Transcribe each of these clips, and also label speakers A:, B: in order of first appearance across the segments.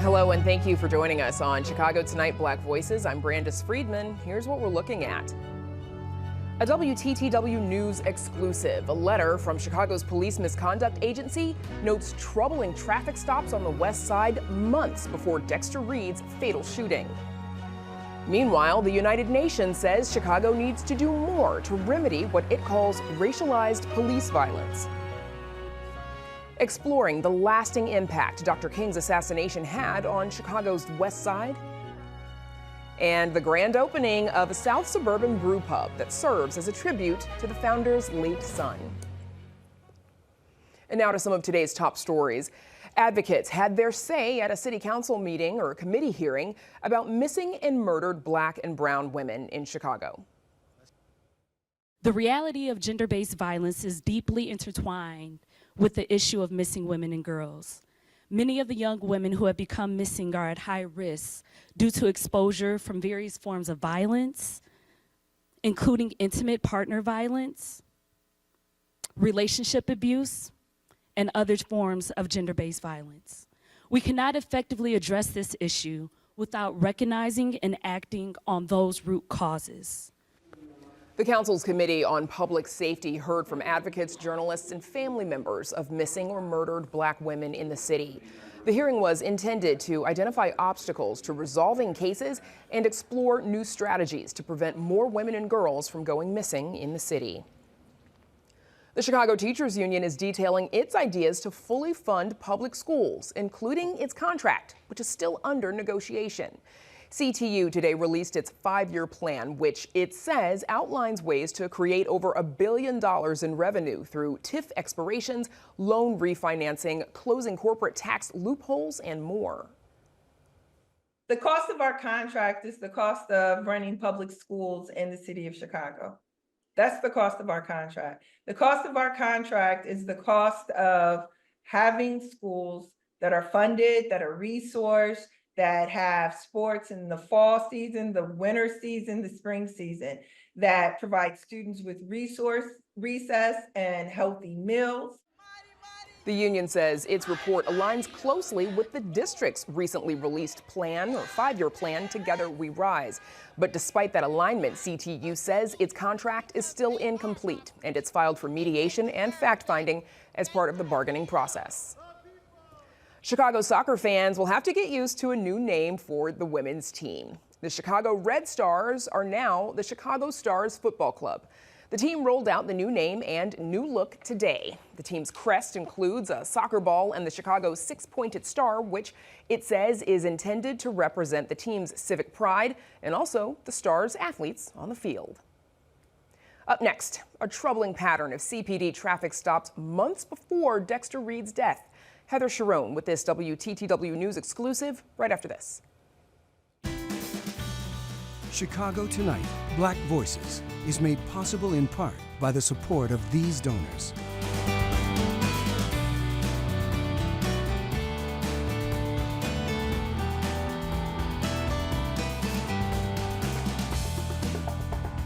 A: Hello and thank you for joining us on Chicago Tonight Black Voices. I'm Brandis Friedman. Here's what we're looking at. A WTTW News exclusive. A letter from Chicago's Police Misconduct Agency notes troubling traffic stops on the west side months before Dexter Reed's fatal shooting. Meanwhile, the United Nations says Chicago needs to do more to remedy what it calls racialized police violence. Exploring the lasting impact Dr. King's assassination had on Chicago's west side. And the grand opening of a South Suburban brewpub that serves as a tribute to the founder's late son. And now to some of today's top stories. Advocates had their say at a city council meeting or a committee hearing about missing and murdered Black and brown women in Chicago.
B: The reality of gender-based violence is deeply intertwined with the issue of missing women and girls. Many of the young women who have become missing are at high risk due to exposure from various forms of violence, including intimate partner violence, relationship abuse, and other forms of gender-based violence. We cannot effectively address this issue without recognizing and acting on those root causes.
A: The council's Committee on Public Safety heard from advocates, journalists, and family members of missing or murdered Black women in the city. The hearing was intended to identify obstacles to resolving cases and explore new strategies to prevent more women and girls from going missing in the city. The Chicago Teachers Union is detailing its ideas to fully fund public schools, including its contract, which is still under negotiation. CTU today released its 5-year plan, which it says outlines ways to create over $1 billion in revenue through TIF expirations, loan refinancing, closing corporate tax loopholes, and more.
C: The cost of our contract is the cost of running public schools in the city of Chicago. That's the cost of our contract. The cost of our contract is the cost of having schools that are funded, that are resourced, that have sports in the fall season, the winter season, the spring season, that provide students with recess and healthy meals.
A: The union says its report aligns closely with the district's recently released plan or 5-year plan, Together We Rise. But despite that alignment, CTU says its contract is still incomplete, and it's filed for mediation and fact-finding as part of the bargaining process. Chicago soccer fans will have to get used to a new name for the women's team. The Chicago Red Stars are now the Chicago Stars Football Club. The team rolled out the new name and new look today. The team's crest includes a soccer ball and the Chicago 6-pointed star, which it says is intended to represent the team's civic pride and also the Stars' athletes on the field. Up next, a troubling pattern of CPD traffic stops months before Dexter Reed's death. Heather Sharon with this WTTW News exclusive right after this.
D: Chicago Tonight, Black Voices, is made possible in part by the support of these donors.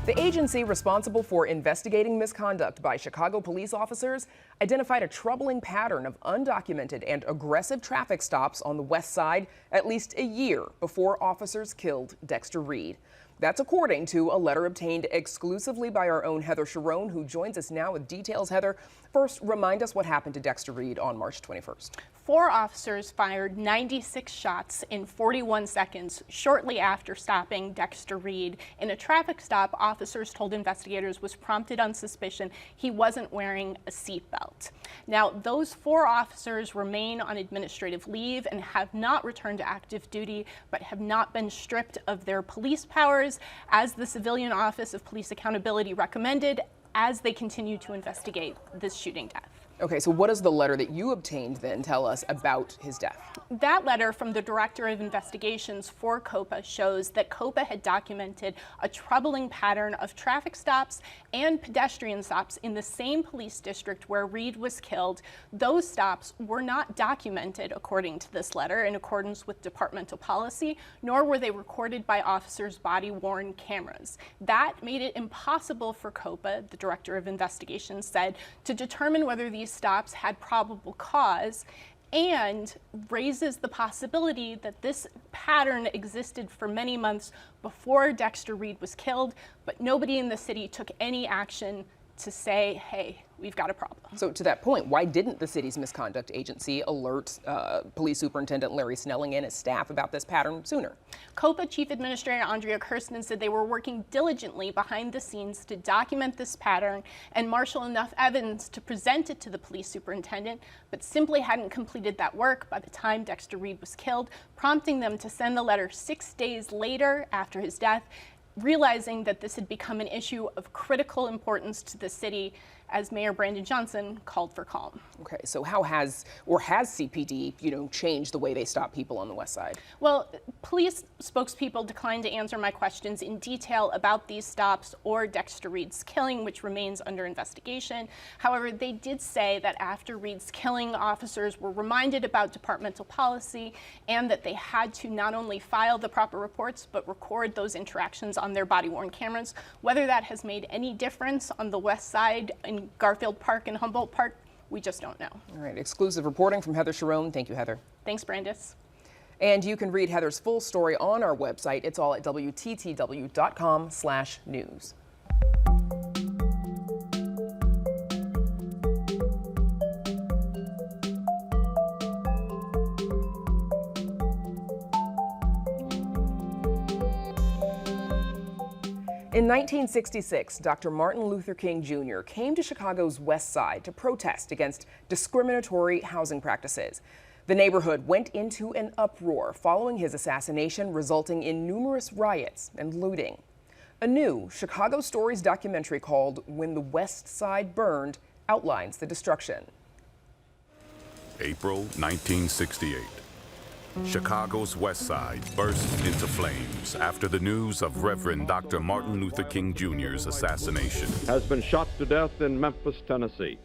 A: The agency responsible for investigating misconduct by Chicago police officers identified a troubling pattern of undocumented and aggressive traffic stops on the west side at least a year before officers killed Dexter Reed. That's according to a letter obtained exclusively by our own Heather Sharon, who joins us now with details. Heather, first remind us what happened to Dexter Reed on March 21st.
E: 4 officers fired 96 shots in 41 seconds shortly after stopping Dexter Reed. In a traffic stop, officers told investigators was prompted on suspicion he wasn't wearing a seatbelt. Now, those 4 officers remain on administrative leave and have not returned to active duty, but have not been stripped of their police powers, as the Civilian Office of Police Accountability recommended, as they continue to investigate this shooting death.
A: Okay, so what does the letter that you obtained then tell us about his death?
E: That letter from the Director of Investigations for COPA shows that COPA had documented a troubling pattern of traffic stops and pedestrian stops in the same police district where Reed was killed. Those stops were not documented, according to this letter, in accordance with departmental policy, nor were they recorded by officers' body-worn cameras. That made it impossible for COPA, the Director of Investigations said, to determine whether these stops had probable cause and raises the possibility that this pattern existed for many months before Dexter Reed was killed, but nobody in the city took any action to say, hey, we've got a problem.
A: So to that point, why didn't the city's misconduct agency alert Police Superintendent Larry Snelling and his staff about this pattern sooner?
E: COPA Chief Administrator Andrea Kirsten said they were working diligently behind the scenes to document this pattern and marshal enough evidence to present it to the police superintendent, but simply hadn't completed that work by the time Dexter Reed was killed, prompting them to send the letter 6 days later after his death, realizing that this had become an issue of critical importance to the city as Mayor Brandon Johnson called for calm.
A: Okay, so how has CPD, changed the way they stop people on the West Side?
E: Well, police spokespeople declined to answer my questions in detail about these stops or Dexter Reed's killing, which remains under investigation. However, they did say that after Reed's killing, officers were reminded about departmental policy and that they had to not only file the proper reports, but record those interactions on their body-worn cameras. Whether that has made any difference on the West Side in Garfield Park and Humboldt Park, we just don't know.
A: All right, exclusive reporting from Heather Sharon. Thank you, Heather.
E: Thanks, Brandis.
A: And you can read Heather's full story on our website. It's all at WTTW.com/news. In 1966, Dr. Martin Luther King Jr. came to Chicago's West Side to protest against discriminatory housing practices. The neighborhood went into an uproar following his assassination, resulting in numerous riots and looting. A new Chicago Stories documentary called When the West Side Burned outlines the destruction.
F: April 1968. Chicago's West Side burst into flames after the news of Reverend Dr. Martin Luther King Jr.'s assassination.
G: Has been shot to death in Memphis, Tennessee.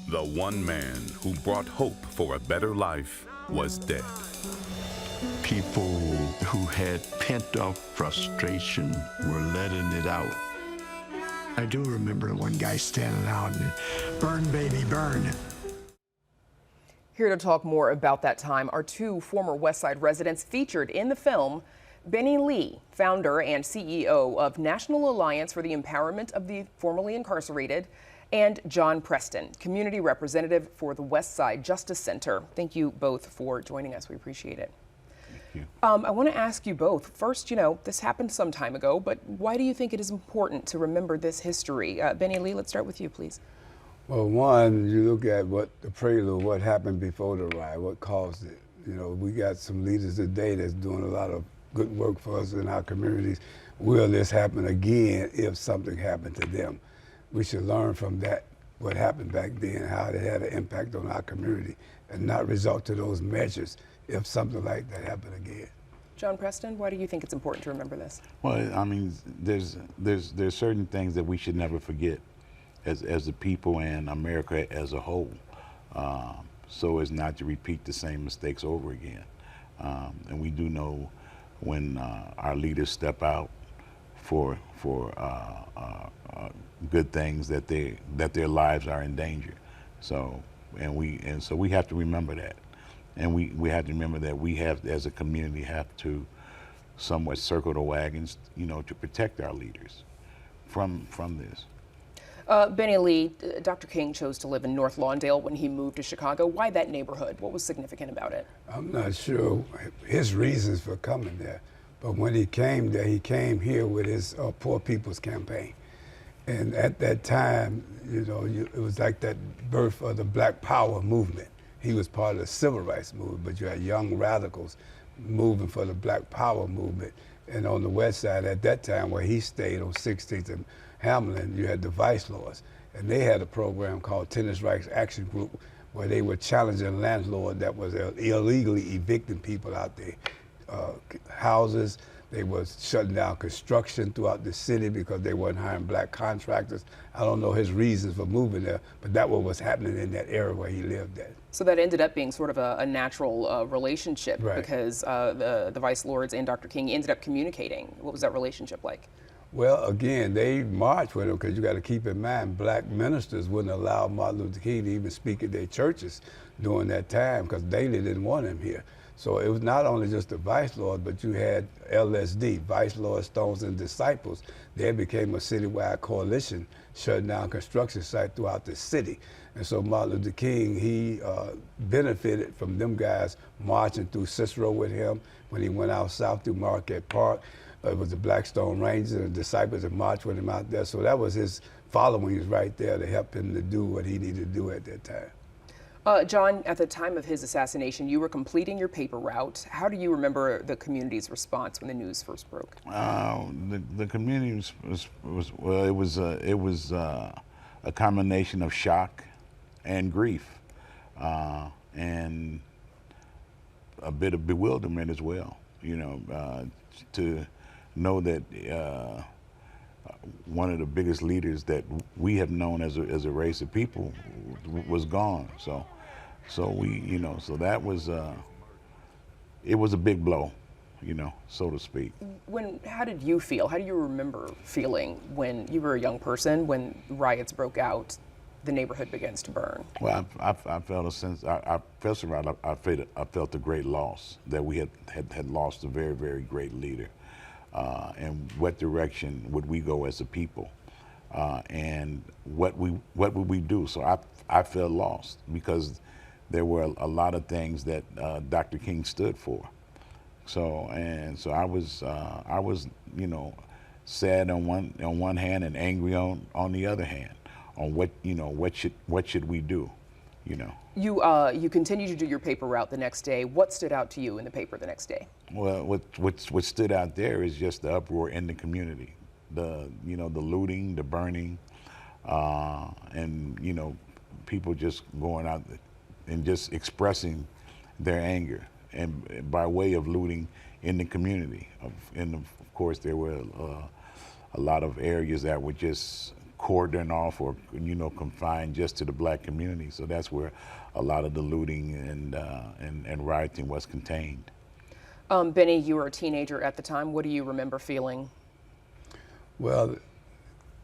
F: The one man who brought hope for a better life was dead.
H: People who had pent-up frustration were letting it out.
I: I do remember one guy standing out and, "Burn, baby, burn."
A: Here to talk more about that time are two former West Side residents featured in the film, Benny Lee, founder and CEO of National Alliance for the Empowerment of the Formerly Incarcerated, and John Preston, community representative for the West Side Justice Center. Thank you both for joining us. We appreciate it.
F: Thank you.
A: I want to ask you both. First, this happened some time ago, but why do you think it is important to remember this history? Benny Lee, let's start with you, please.
J: Well, one, you look at the prelude, what happened before the riot, what caused it. We got some leaders today that's doing a lot of good work for us in our communities. Will this happen again if something happened to them? We should learn from that, what happened back then, how it had an impact on our community, and not resort to those measures if something like that happened again.
A: John Preston, why do you think it's important to remember this?
K: Well, I mean, there's certain things that we should never forget as a people and America as a whole, so as not to repeat the same mistakes over again. And we do know when our leaders step out for good things that their lives are in danger. So we have to remember that, and we have to remember that we have, as a community, have to somewhat circle the wagons, to protect our leaders from this.
A: Benny Lee, Dr. King chose to live in North Lawndale when he moved to Chicago. Why that neighborhood? What was significant about it?
J: I'm not sure his reasons for coming there, but when he came there, he came here with his Poor People's Campaign. And at that time, it was like that birth of the Black Power movement. He was part of the Civil Rights movement, but you had young radicals moving for the Black Power movement. And on the West Side at that time, where he stayed on 16th and Hamlin, you had the Vice Lords, and they had a program called Tenants' Rights Action Group, where they were challenging landlords that was illegally evicting people out their houses. They were shutting down construction throughout the city because they weren't hiring black contractors. I don't know his reasons for moving there, but that was what was happening in that area where he lived at.
A: So that ended up being sort of a natural relationship,
J: right,
A: because the Vice Lords and Dr. King ended up communicating. What was that relationship like?
J: Well, again, they marched with him because you got to keep in mind, black ministers wouldn't allow Martin Luther King to even speak at their churches during that time because they didn't want him here. So it was not only just the vice lords, but you had LSD, Vice Lords, Stones, and Disciples. They became a citywide coalition shutting down construction sites throughout the city. And so Martin Luther King, he benefited from them guys marching through Cicero with him when he went out south through Marquette Park. It was the Blackstone Rangers and the Disciples that marched with him out there. So that was his followings right there to help him to do what he needed to do at that time.
A: John, at the time of his assassination, you were completing your paper route. How do you remember the community's response when the news first broke?
K: The community was a combination of shock and grief, and a bit of bewilderment as well. You know, to know that one of the biggest leaders that we have known as a race of people was gone. So we, you know, so that was, it was a big blow, you know, so to speak.
A: How did you feel? How do you remember feeling when you were a young person, when riots broke out, the neighborhood begins to burn?
K: Well, I felt a sense, I felt a great loss, that we had lost a very, very great leader. And what direction would we go as a people? And what would we do? So I felt lost because there were a lot of things that Dr. King stood for. So I was, you know, sad on one hand and angry on the other hand, on what should we do, you know.
A: You continued to do your paper route the next day. What stood out to you in the paper the next day?
K: Well, what stood out there is just the uproar in the community, the looting, the burning, and you know, people just going out and just expressing their anger, and by way of looting in the community. And of course, there were a lot of areas that were just cordoned off or, you know, confined just to the black community. So that's where a lot of the looting and rioting was contained.
A: Benny, you were a teenager at the time. What do you remember feeling?
J: Well,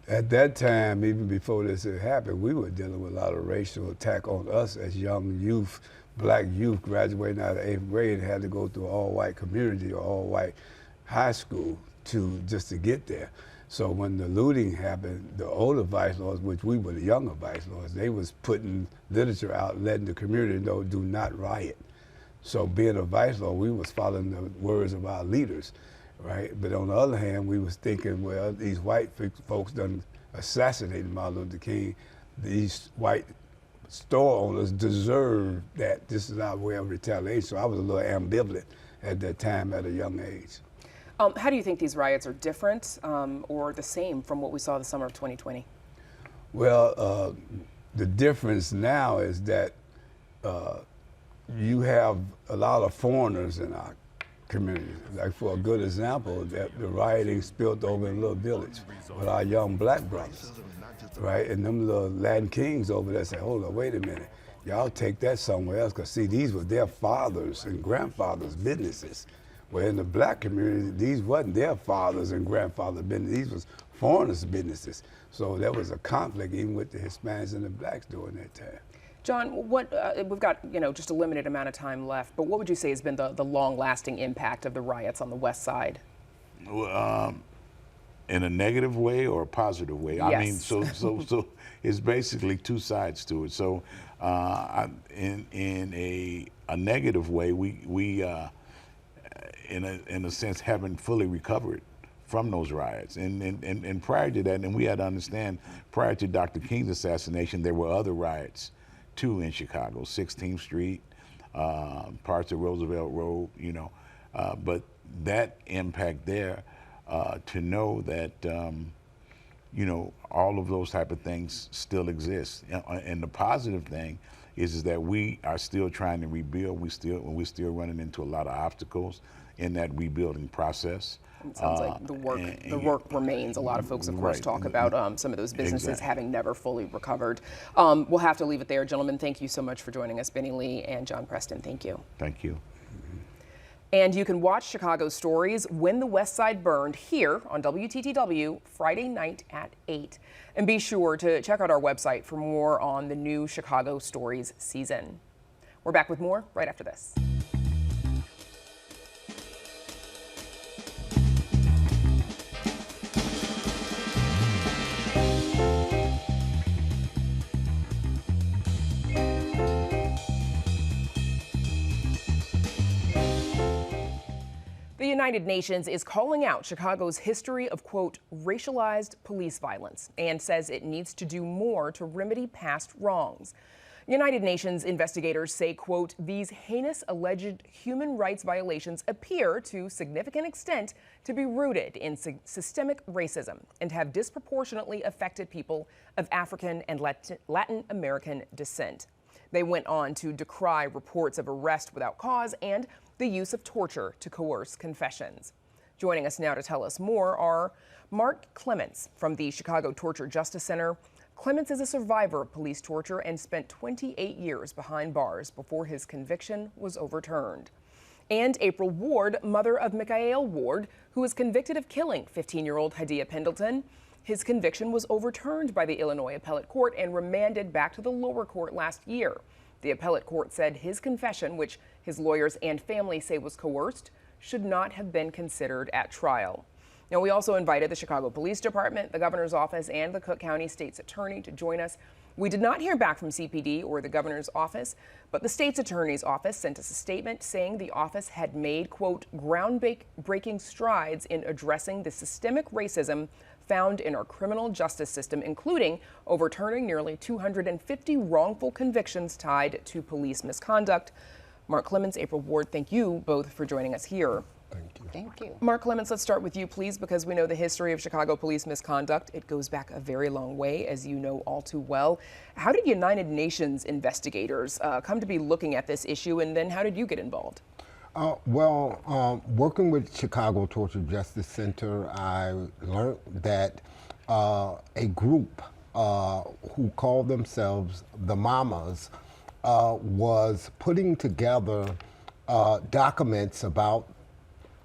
J: at that time, even before this had happened, we were dealing with a lot of racial attack on us as young youth, black youth graduating out of 8th grade and had to go through an all-white community or all-white high school just to get there. So when the looting happened, the older vice lords, which we were the younger vice lords, they was putting literature out, letting the community know, do not riot. So being a vice lord, we was following the words of our leaders, right? But on the other hand, we was thinking, well, these white folks done assassinated Martin Luther King. These white store owners deserve that. This is our way of retaliation. So I was a little ambivalent at that time at a young age.
A: How do you think these riots are different or the same from what we saw the summer of 2020?
J: Well, the difference now is that you have a lot of foreigners in our community. Like for a good example, that the rioting spilled over in a little village with our young black brothers, right? And them little Latin kings over there say, hold on, wait a minute. Y'all take that somewhere else, because see, these were their fathers' and grandfathers' businesses. Where in the black community, these wasn't their fathers and grandfathers' business. These was foreigners' businesses. So there was a conflict even with the Hispanics and the blacks during that time.
A: John, we've got just a limited amount of time left, but what would you say has been the long-lasting impact of the riots on the West Side?
K: Well, in a negative way or a positive way?
A: Yes.
K: I mean, so it's basically two sides to it. So in a negative way, we in a sense haven't fully recovered from those riots. And prior to that, and we had to understand, prior to Dr. King's assassination, there were other riots too in Chicago, 16th Street, parts of Roosevelt Road, but that impact there, to know that, all of those type of things still exist. And the positive thing is that we are still trying to rebuild. We're still running into a lot of obstacles in that rebuilding process.
A: It sounds like the work remains. A lot of folks, of course, talk about some of those businesses having never fully recovered. We'll have to leave it there. Gentlemen, thank you so much for joining us. Benny Lee and John Preston, thank you.
K: Thank you.
A: And you can watch Chicago Stories When the West Side Burned here on WTTW Friday night at 8. And be sure to check out our website for more on the new Chicago Stories season. We're back with more right after this. The United Nations is calling out Chicago's history of, quote, racialized police violence and says it needs to do more to remedy past wrongs. United Nations investigators say, quote, these heinous alleged human rights violations appear to significant extent to be rooted in systemic racism and have disproportionately affected people of African and Latin American descent. They went on to decry reports of arrest without cause and the use of torture to coerce confessions. Joining us now to tell us more are Mark Clements from the Chicago Torture Justice Center. Clements is a survivor of police torture and spent 28 years behind bars before his conviction was overturned. And April Ward, mother of Michael Ward, who was convicted of killing 15-year-old Hadiya Pendleton. His conviction was overturned by the Illinois Appellate Court and remanded back to the lower court last year. The appellate court said his confession, which his lawyers and family say was coerced, should not have been considered at trial. Now, we also invited the Chicago Police Department, the governor's office, and the Cook County State's attorney to join us. We did not hear back from CPD or the governor's office, but the state's attorney's office sent us a statement saying the office had made, quote, groundbreaking strides in addressing the systemic racism found in our criminal justice system, including overturning nearly 250 wrongful convictions tied to police misconduct. Mark Clements, April Ward, thank you both for joining us here.
J: Thank you.
L: Thank you.
A: Mark Clements, let's start with you, please, because we know the history of Chicago police misconduct. It goes back a very long way, as you know all too well. How did United Nations investigators come to be looking at this issue, and then how did you get involved?
M: Working with Chicago Torture Justice Center, I learned that a group who called themselves the Mamas was putting together documents about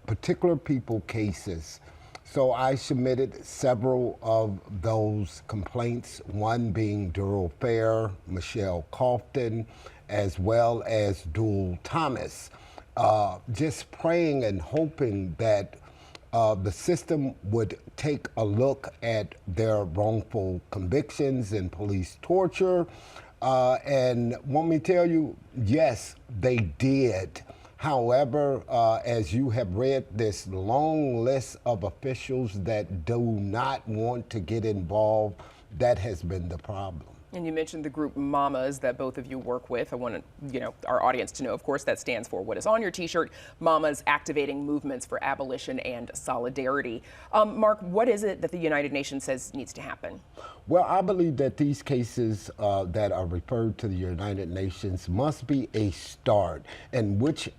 M: particular people cases. So I submitted several of those complaints, one being Durrell Fair, Michelle Coughton, as well as Dual Thomas. Just praying and hoping that the system would take a look at their wrongful convictions in police torture. And want me to tell you, yes, they did. However, as you have read this long list of officials that do not want to get involved, that has been the problem.
A: And you mentioned the group Mamas that both of you work with. I want our audience to know, of course, that stands for what is on your t-shirt, Mamas Activating Movements for Abolition and Solidarity. Mark, what is it that the United Nations says needs to happen?
M: Well, I believe that these cases that are referred to the United Nations must be a start in which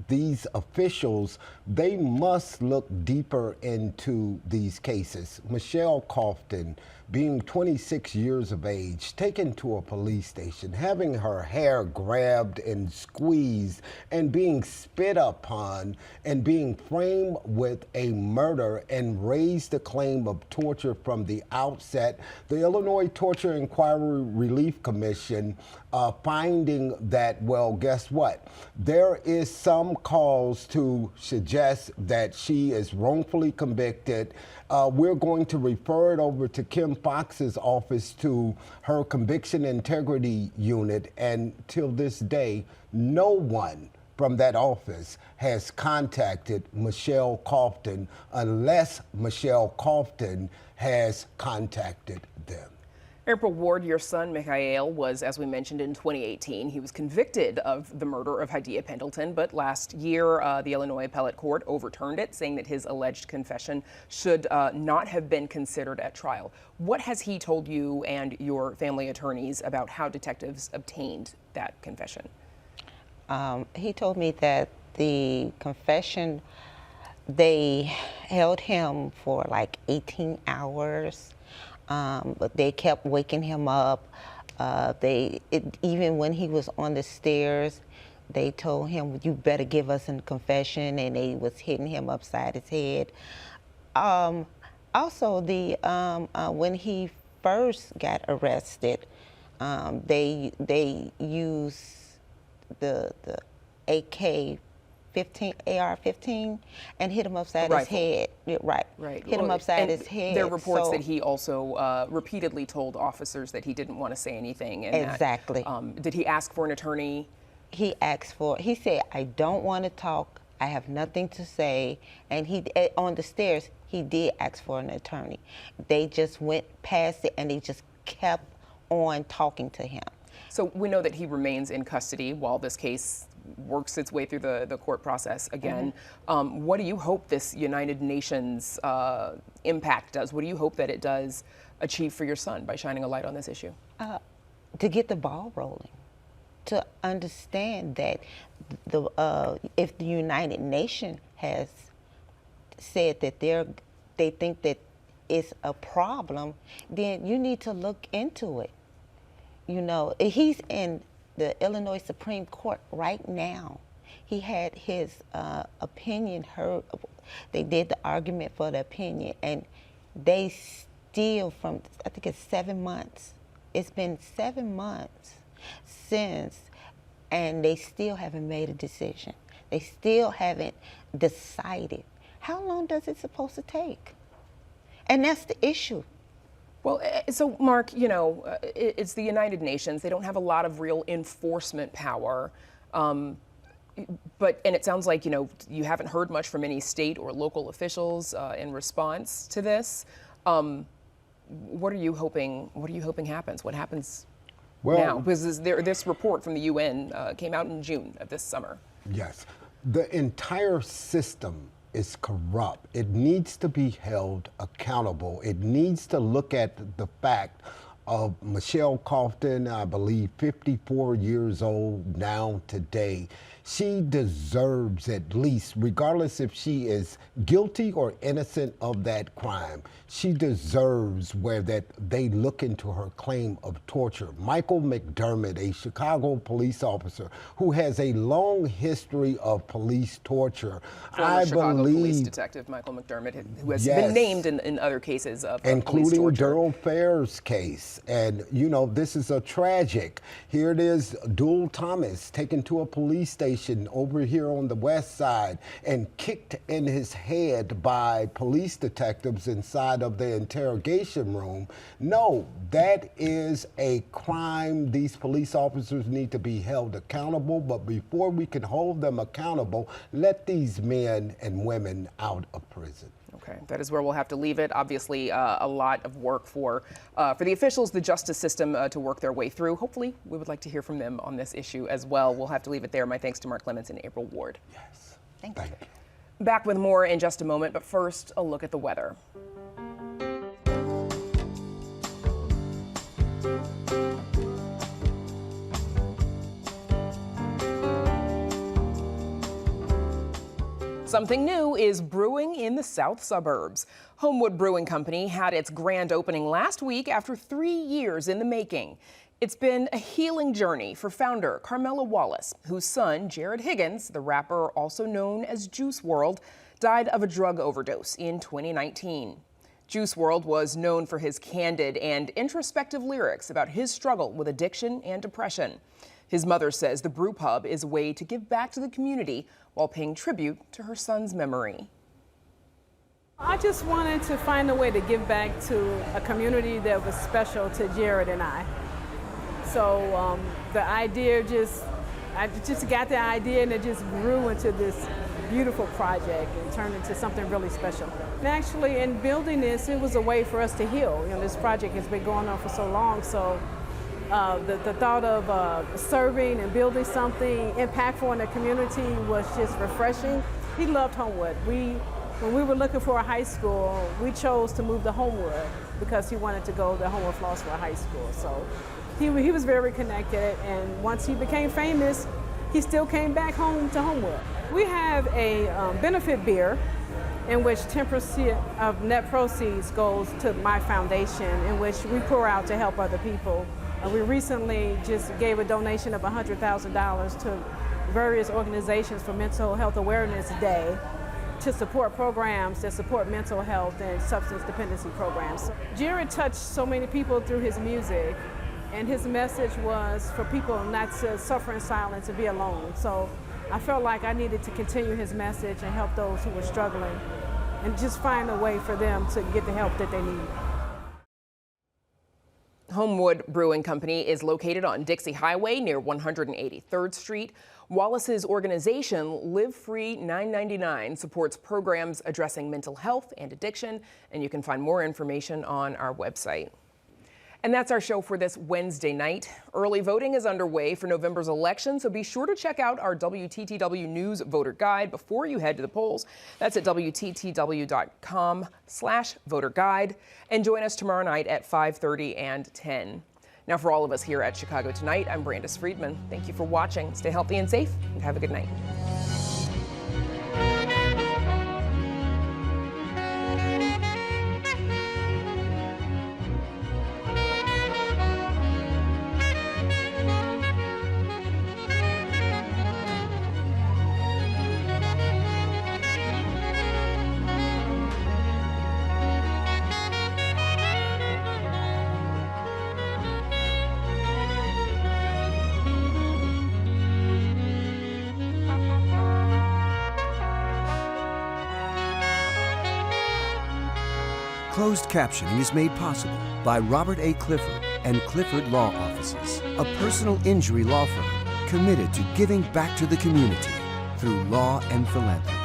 M: these officials, they must look deeper into these cases. Michelle Coughton, being 26 years of age, taken to a police station, having her hair grabbed and squeezed, and being spit upon, and being framed with a murder and raised the claim of torture from the outset. The Illinois Torture Inquiry Relief Commission finding that, well, guess what? There is some cause to suggest that she is wrongfully convicted. We're going to refer it over to Kim Fox's office to her conviction integrity unit, and till this day, no one from that office has contacted Michelle Coughton unless Michelle Coughton has contacted them.
A: April Ward, your son, Michael, was, as we mentioned, in 2018. He was convicted of the murder of Hadiya Pendleton, but last year, the Illinois Appellate Court overturned it, saying that his alleged confession should not have been considered at trial. What has he told you and your family attorneys about how detectives obtained that confession?
L: He told me that the confession, they held him for like 18 hours. But they kept waking him up. Even when he was on the stairs, They told him, you better give us a confession, and they was hitting him upside his head. Also, when he first got arrested, they used the AK-15, AR-15, and hit him upside his head. Right. Hit him upside his head.
A: There are reports that he also repeatedly told officers that he didn't want to say anything. And
L: exactly.
A: Did he ask for an attorney?
L: He said, I don't want to talk. I have nothing to say. And he, on the stairs, he did ask for an attorney. They just went past it and they just kept on talking to him.
A: So we know that he remains in custody while this case works its way through the court process again. What do you hope this United Nations impact does? What do you hope that it does achieve for your son by shining a light on this issue?
L: To get the ball rolling. To understand that if the United Nations has said that they think that it's a problem, then you need to look into it. You know, he's in the Illinois Supreme Court right now. He had his opinion heard. They did the argument for the opinion, and they still, I think it's 7 months. It's been 7 months since, and they still haven't made a decision. They still haven't decided. How long does it supposed to take? And that's the issue.
A: Well, so Mark, you know, it's the United Nations. They don't have a lot of real enforcement power. And it sounds like, you know, you haven't heard much from any state or local officials in response to this. What are you hoping happens? What happens now? Because this report from the UN came out in June of this summer.
M: Yes. The entire system is corrupt. It needs to be held accountable. It needs to look at the fact of Michelle Coughton, I believe 54 years old now today. She deserves, at least, regardless if she is guilty or innocent of that crime, she deserves where that they look into her claim of torture. Michael McDermott, a Chicago police officer who has a long history of police torture.
A: Former Chicago police detective Michael McDermott, who has been named in other cases of
M: including
A: police torture.
M: Daryl Fair's case. And, you know, this is a tragic. Here it is, Dual Thomas taken to a police station over here on the west side and kicked in his head by police detectives inside of the interrogation room. No, that is a crime. These police officers need to be held accountable, but before we can hold them accountable, let these men and women out of prison.
A: Okay, that is where we'll have to leave it. Obviously, a lot of work for the officials, the justice system to work their way through. Hopefully, we would like to hear from them on this issue as well. We'll have to leave it there. My thanks to Mark Clements and April Ward.
M: Yes.
L: Thank you.
A: Back with more in just a moment, but first, a look at the weather. Something new is brewing in the south suburbs. Homewood Brewing Company had its grand opening last week after 3 years in the making. It's been a healing journey for founder Carmela Wallace, whose son, Jared Higgins, the rapper also known as Juice WRLD, died of a drug overdose in 2019. Juice WRLD was known for his candid and introspective lyrics about his struggle with addiction and depression. His mother says the brewpub is a way to give back to the community while paying tribute to her son's memory.
N: I just wanted to find a way to give back to a community that was special to Jared and I. So the idea I just got the idea and it just grew into this beautiful project and turned into something really special. And actually in building this, it was a way for us to heal. You know, this project has been going on for so long, so the thought of serving and building something impactful in the community was just refreshing. He loved Homewood. When we were looking for a high school, we chose to move to Homewood because he wanted to go to Homewood Flossmoor High School. So he was very connected, and once he became famous, he still came back home to Homewood. We have a benefit beer in which 10% of net proceeds goes to my foundation, in which we pour out to help other people. We recently just gave a donation of $100,000 to various organizations for Mental Health Awareness Day to support programs that support mental health and substance dependency programs. Jared touched so many people through his music, and his message was for people not to suffer in silence and be alone. So I felt like I needed to continue his message and help those who were struggling and just find a way for them to get the help that they need.
A: Homewood Brewing Company is located on Dixie Highway near 183rd Street. Wallace's organization, Live Free 999, supports programs addressing mental health and addiction, and you can find more information on our website. And that's our show for this Wednesday night. Early voting is underway for November's election, so be sure to check out our WTTW News Voter Guide before you head to the polls. That's at WTTW.com/voter guide. And join us tomorrow night at 5:30 and 10. Now, for all of us here at Chicago Tonight, I'm Brandis Friedman. Thank you for watching. Stay healthy and safe, and have a good night.
D: Closed captioning is made possible by Robert A. Clifford and Clifford Law Offices, a personal injury law firm committed to giving back to the community through law and philanthropy.